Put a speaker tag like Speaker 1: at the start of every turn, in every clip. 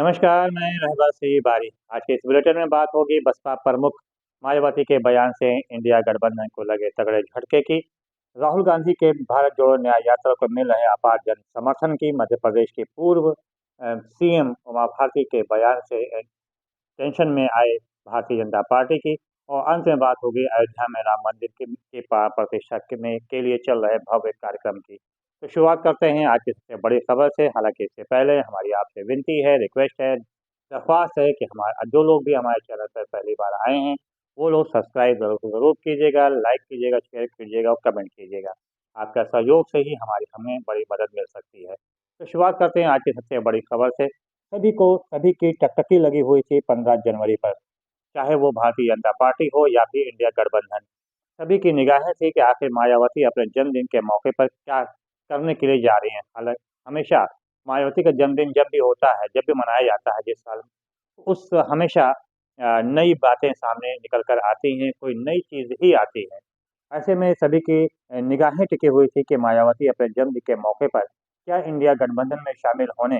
Speaker 1: नमस्कार, मैं रहबर सिंह बारी। आज के इस बुलेटिन में बात होगी बसपा प्रमुख मायावती के बयान से इंडिया गठबंधन को लगे तगड़े झटके की, राहुल गांधी के भारत जोड़ो न्याय यात्रा को मिल रहे अपार जन समर्थन की, मध्य प्रदेश के पूर्व सीएम उमा भारती के बयान से टेंशन में आए भारतीय जनता पार्टी की, और अंत में बात होगी अयोध्या में राम मंदिर की प्राण प्रतिष्ठा के लिए चल रहे भव्य कार्यक्रम की। तो शुरुआत करते हैं आज की सबसे बड़ी खबर से। हालांकि इससे पहले हमारी आपसे विनती है, रिक्वेस्ट है, दरख्वास्त है कि हमारे जो लोग भी हमारे चैनल पर पहली बार आए हैं वो लोग सब्सक्राइब जरूर कीजिएगा, लाइक कीजिएगा, शेयर कीजिएगा और कमेंट कीजिएगा। आपका सहयोग से ही हमें बड़ी मदद मिल सकती है। तो शुरुआत करते हैं आज की सबसे बड़ी खबर से। सभी की टकटकी लगी हुई थी 15 जनवरी पर, चाहे वो भारतीय जनता पार्टी हो या फिर इंडिया गठबंधन। सभी की निगाहें थी कि आखिर मायावती अपने जन्मदिन के मौके पर क्या करने के लिए जा रही हैं। हालांकि हमेशा मायावती का जन्मदिन जब भी होता है, जब भी मनाया जाता है जिस साल, उस हमेशा नई बातें सामने निकल कर आती हैं, कोई नई चीज़ ही आती है। ऐसे में सभी की निगाहें टिकी हुई थी कि मायावती अपने जन्मदिन के मौके पर क्या इंडिया गठबंधन में शामिल होने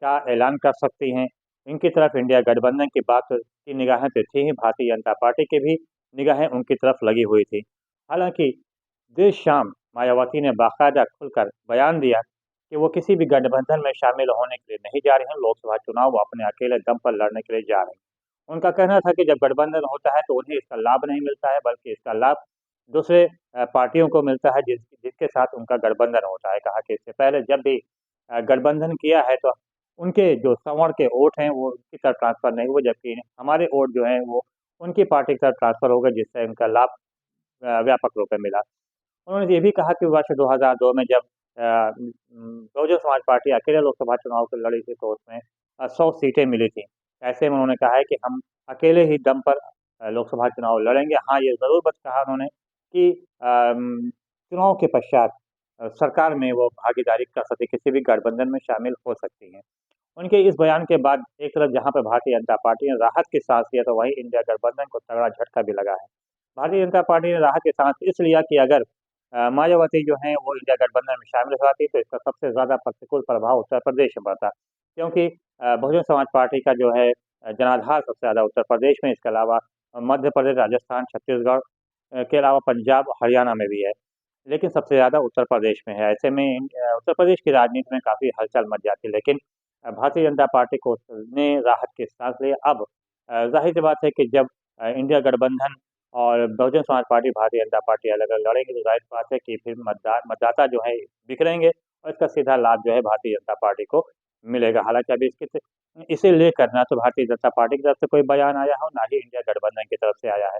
Speaker 1: का ऐलान कर सकती हैं। इनकी तरफ इंडिया गठबंधन की बात की निगाहें तो थी ही, भारतीय जनता पार्टी की भी निगाहें उनकी तरफ लगी हुई थी। हालांकि देर शाम मायावती ने बाकायदा खुलकर बयान दिया कि वो किसी भी गठबंधन में शामिल होने के लिए नहीं जा रहे हैं। लोकसभा चुनाव वो अपने अकेले दम पर लड़ने के लिए जा रहे हैं। उनका कहना था कि जब गठबंधन होता है तो उन्हें इसका लाभ नहीं मिलता है, बल्कि इसका लाभ दूसरे पार्टियों को मिलता है जिसके साथ उनका गठबंधन होता है। कहा कि इससे पहले जब भी गठबंधन किया है तो उनके जो सवर्ण के वोट हैं वो उनकी तरफ ट्रांसफ़र नहीं हुए, जबकि हमारे वोट जो हैं वो उनकी पार्टी की तरफ ट्रांसफ़र हो गए, जिससे उनका लाभ व्यापक रूप में मिला। उन्होंने ये भी कहा कि वर्ष 2002 में जब बहुजन समाज पार्टी अकेले लोकसभा चुनाव को लड़ी थी तो उसमें 100 सीटें मिली थी। ऐसे में उन्होंने कहा है कि हम अकेले ही दम पर लोकसभा चुनाव लड़ेंगे। हाँ, ये ज़रूर बस कहा उन्होंने कि चुनाव के पश्चात सरकार में वो भागीदारी कर सकती, किसी भी गठबंधन में शामिल हो सकती हैं। उनके इस बयान के बाद एक तरफ जहाँ पे भारतीय जनता पार्टी ने राहत की सांस लिया, तो वहीं इंडिया गठबंधन को तगड़ा झटका भी लगा है। भारतीय जनता पार्टी ने राहत की सांस इस लिया कि अगर मायावती जो हैं वो इंडिया गठबंधन में शामिल हो जाती तो इसका सबसे ज़्यादा प्रतिकूल प्रभाव उत्तर प्रदेश में पड़ता। क्योंकि बहुजन समाज पार्टी का जो है जनाधार सबसे ज़्यादा उत्तर प्रदेश में, इसके अलावा मध्य प्रदेश, राजस्थान, छत्तीसगढ़ के अलावा पंजाब, हरियाणा में भी है। लेकिन सबसे ज़्यादा उत्तर प्रदेश में है। ऐसे में उत्तर प्रदेश की राजनीति में काफ़ी हलचल मच जाती है। लेकिन भारतीय जनता पार्टी को ने राहत की सांस ली। अब ज़ाहिर-सी बात है कि जब इंडिया गठबंधन और बहुजन समाज पार्टी, भारतीय जनता पार्टी अलग-अलग लड़ेंगे तो ज़ाहिर-सी बात है कि फिर मतदाता जो है बिखरेंगे और इसका सीधा लाभ जो है भारतीय जनता पार्टी को मिलेगा। हालाँकि अभी इसे लेकर ना तो भारतीय जनता पार्टी की तरफ से कोई बयान आया है और ना ही इंडिया गठबंधन की तरफ से आया है।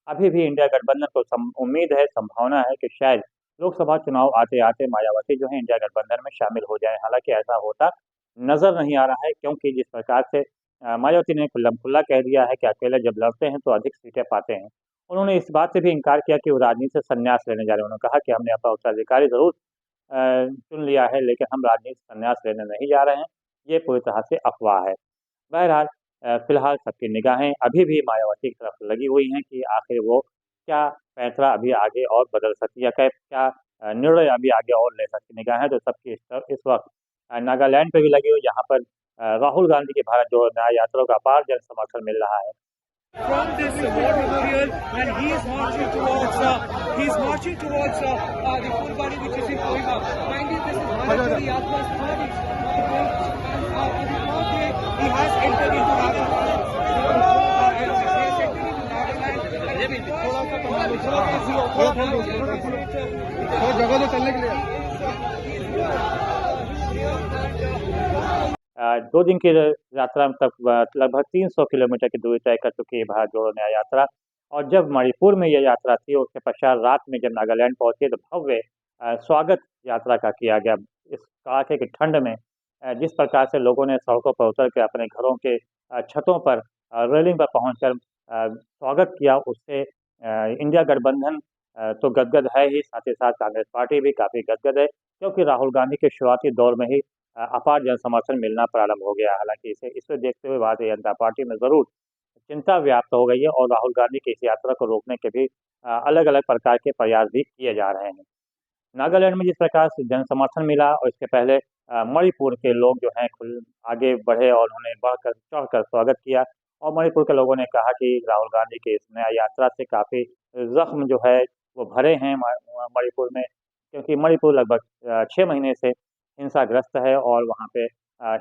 Speaker 1: अभी भी इंडिया गठबंधन को उम्मीद है, संभावना है कि शायद लोकसभा चुनाव आते-आते मायावती जो है इंडिया गठबंधन में शामिल हो जाएँ। हालाँकि ऐसा होता नज़र नहीं आ रहा है, क्योंकि जिस प्रकार से मायावती ने खुल्लम-खुल्ला कह दिया है कि अकेले जब लड़ते हैं तो अधिक सीटें पाते हैं। उन्होंने इस बात से भी इनकार किया कि वो राजनीति से संन्यास लेने जा रहे हैं। उन्होंने कहा कि हमने अपना उत्तराधिकारी ज़रूर चुन लिया है, लेकिन हम राजनीति से संन्यास लेने नहीं जा रहे हैं। ये पूरी तरह से अफ़वाह है। बहरहाल फिलहाल सबकी निगाहें अभी भी मायावती की तरफ लगी हुई हैं कि आखिर वो क्या फैसला अभी आगे और बदल सकती है, क्या निर्णय अभी आगे और ले सकती। निगाहें तो सबकी इस वक़्त नागालैंड पे भी लगी हुई, जहाँ पर राहुल गांधी की भारत जोड़ो न्याय यात्रा को अपार जन समर्थन मिल रहा है।
Speaker 2: From this war memorial, and he's marching towards the Fulbari, which is in Kohima. Kindly, this is Bharat Yatra's third on the third day he has entered into Nagaland. थोड़ा जगह तो चलने के लिए
Speaker 1: 2 दिन की यात्रा में तक लगभग 300 किलोमीटर की दूरी तय कर चुकी है भारत जोड़ो न्याय यात्रा। और जब मणिपुर में ये यात्रा थी, उसके पश्चात रात में जब नागालैंड पहुंची तो भव्य स्वागत यात्रा का किया गया। इस कड़ाके की ठंड में जिस प्रकार से लोगों ने सड़कों पर उतर के अपने घरों के छतों पर रेलिंग पर पहुंचकर स्वागत किया, उससे इंडिया गठबंधन तो गदगद है ही, साथ ही साथ कांग्रेस पार्टी भी काफ़ी गदगद है, क्योंकि राहुल गांधी के शुरुआती दौर में ही अपार जन समर्थन मिलना प्रारंभ हो गया। हालांकि इसे देखते हुए भारतीय जनता पार्टी में ज़रूर चिंता व्याप्त हो गई है और राहुल गांधी की इस यात्रा को रोकने के भी अलग-अलग प्रकार के प्रयास भी किए जा रहे हैं। नागालैंड में जिस प्रकार से जन समर्थन मिला और इसके पहले मणिपुर के लोग जो हैं खुल आगे बढ़े और उन्होंने बढ़कर चढ़कर स्वागत किया और मणिपुर के लोगों ने कहा कि राहुल गांधी की इस नया यात्रा से काफ़ी ज़ख्म जो है वो भरे हैं मणिपुर में, क्योंकि मणिपुर लगभग 6 महीने से हिंसाग्रस्त है और वहाँ पे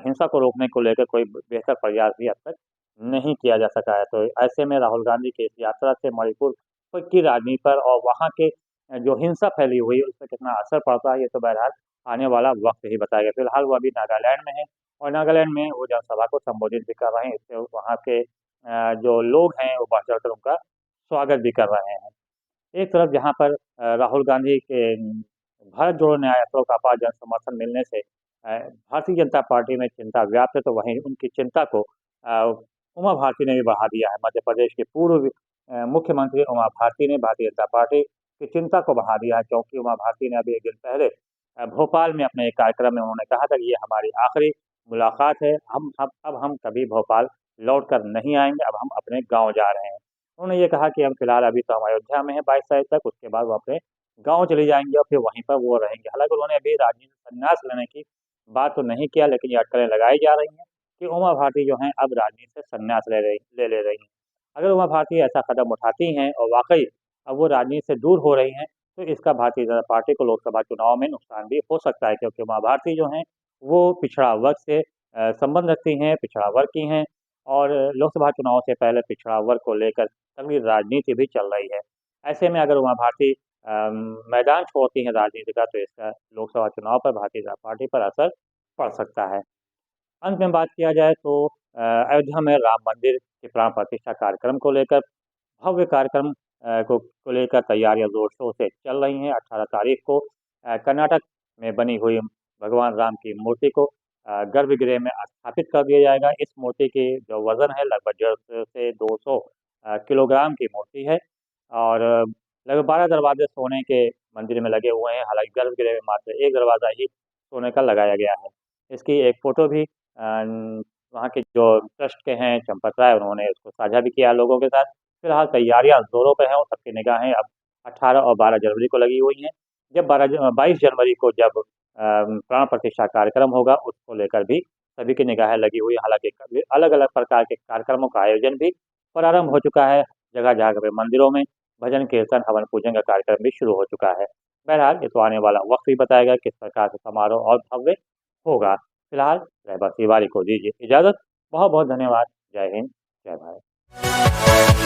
Speaker 1: हिंसा को रोकने को लेकर कोई बेहतर प्रयास भी अब तक नहीं किया जा सका है। तो ऐसे में राहुल गांधी की इस यात्रा से मणिपुर की राजनीति पर और वहाँ के जो हिंसा फैली हुई है, उस पर कितना असर पड़ता है, ये तो बहरहाल आने वाला वक्त ही बताएगा। फिलहाल वो अभी नागालैंड में है और नागालैंड में वो जनसभा को संबोधित भी कर रहे हैं, इससे वहाँ के जो लोग हैं वो बढ़ चढ़कर उनका स्वागत भी कर रहे हैं। एक तरफ जहाँ पर राहुल गांधी के भारत जोड़ो न्याय यात्रा को अपार जन समर्थन मिलने से भारतीय जनता पार्टी में चिंता व्याप्त है, तो वहीं उनकी चिंता को उमा भारती ने भी बढ़ा दिया है। मध्य प्रदेश के पूर्व मुख्यमंत्री उमा भारती ने भारतीय जनता पार्टी की चिंता को बढ़ा दिया है, क्योंकि उमा भारती ने अभी एक दिन पहले भोपाल में अपने एक कार्यक्रम में उन्होंने कहा था कि ये हमारी आखिरी मुलाकात है, अब हम कभी भोपाल लौट कर नहीं आएंगे, अब हम अपने गाँव जा रहे हैं। उन्होंने ये कहा कि हम फिलहाल अभी तो हम अयोध्या में हैं 22 तारीख तक, उसके बाद वो अपने गाँव चले जाएँगे और फिर वहीं पर वो रहेंगे। हालाँकि उन्होंने अभी राजनीति से संन्यास लेने की बात तो नहीं किया, लेकिन ये अटकलें लगाई जा रही हैं कि उमा भारती जो हैं अब राजनीति से संन्यास ले रही हैं। अगर उमा भारती ऐसा कदम उठाती हैं और वाक़ई अब वो राजनीति से दूर हो रही हैं, तो इसका भारतीय जनता पार्टी को लोकसभा चुनाव में नुकसान भी हो सकता है, क्योंकि उमा भारती जो हैं वो पिछड़ा वर्ग से संबंध रखती हैं, पिछड़ा वर्ग की हैं और लोकसभा चुनाव से पहले पिछड़ा वर्ग को लेकर तगड़ी राजनीति भी चल रही है। ऐसे में अगर उमा भारती मैदान छोड़ती हैं राजनीति का, तो इसका लोकसभा चुनाव पर भारतीय जनता पार्टी पर असर पड़ सकता है। अंत में बात किया जाए तो अयोध्या में राम मंदिर के प्राण प्रतिष्ठा कार्यक्रम को लेकर भव्य कार्यक्रम को लेकर तैयारियां जोर शोर से चल रही हैं। 18 तारीख को कर्नाटक में बनी हुई भगवान राम की मूर्ति को गर्भगृह में स्थापित कर दिया जाएगा। इस मूर्ति की जो वजन है लगभग 150 से 200 किलोग्राम की मूर्ति है और लगभग 12 दरवाजे सोने के मंदिर में लगे हुए हैं। हालांकि गर्भगृह में मात्र एक दरवाजा ही सोने का लगाया गया है। इसकी एक फ़ोटो भी वहाँ के जो ट्रस्ट के हैं चंपत राय, उन्होंने उसको साझा भी किया लोगों के साथ। फिलहाल तैयारियां ज़ोरों पे हैं और सबकी निगाहें अब 18 और 12 जनवरी को लगी हुई हैं। जब 22 जनवरी को जब प्राण प्रतिष्ठा कार्यक्रम होगा, उसको लेकर भी सभी की निगाहें लगी हुई हैं। हालांकि अलग-अलग प्रकार के कार्यक्रमों का आयोजन भी प्रारंभ हो चुका है। जगह-जगह पे मंदिरों में भजन, कीर्तन, हवन पूजन का कार्यक्रम भी शुरू हो चुका है। बहरहाल ये तो आने वाला वक्त ही बताएगा किस प्रकार से समारोह और भव्य होगा। फिलहाल रहबर तिवारी को दीजिए इजाज़त। बहुत-बहुत धन्यवाद। जय हिंद, जय भारत।